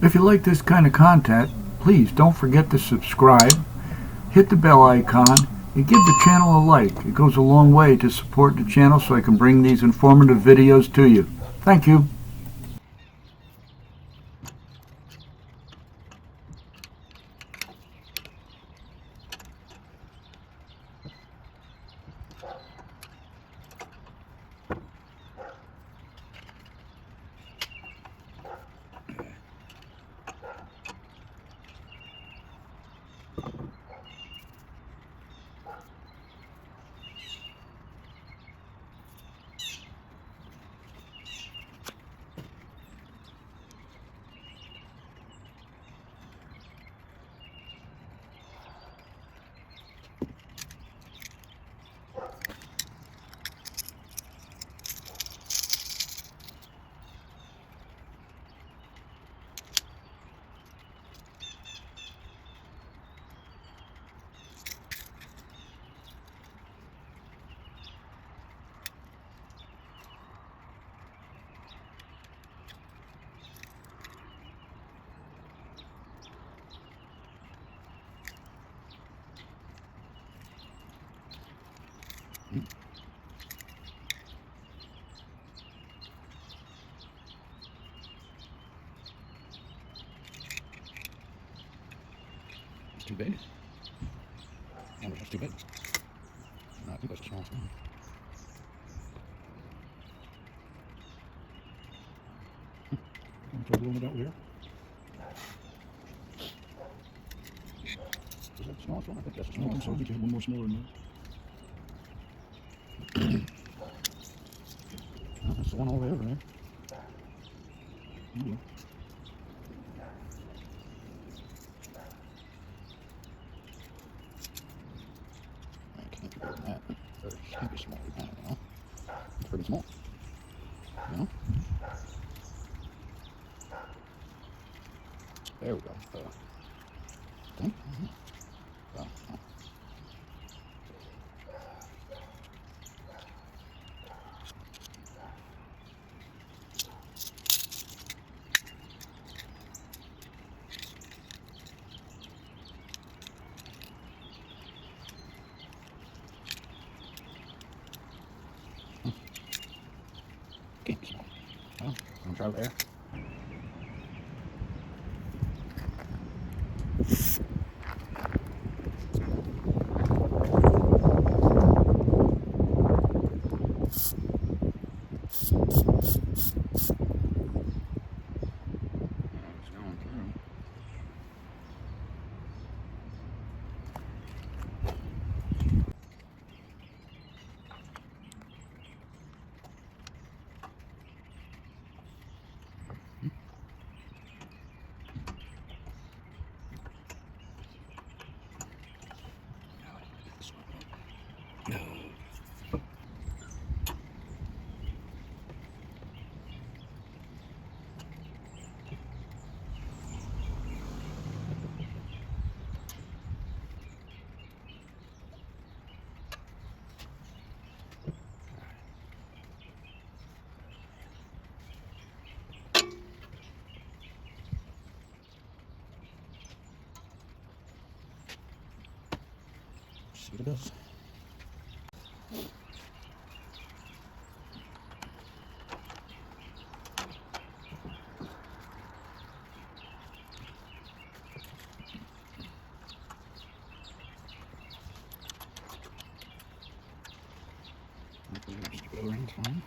If you like this kind of content, please don't forget to subscribe, hit the bell icon, and give the channel a like. It goes a long way to support the channel so I can bring these informative videos to you. Thank you. It's too big. Yeah, that's too big. No, I think that's the smallest one. Try rolling it out there. Is that the smallest one? I think that's the smallest one. I think you have one more smaller than that. Oh, that's the one all the way over there. Yeah. I can't be bigger than that. Or it can't be smaller than that, you know? It's pretty small. You know? There we go. Think? Oh. Can't be small. Well, I'm gonna try it there. See what it does. Just put it over in, it's fine.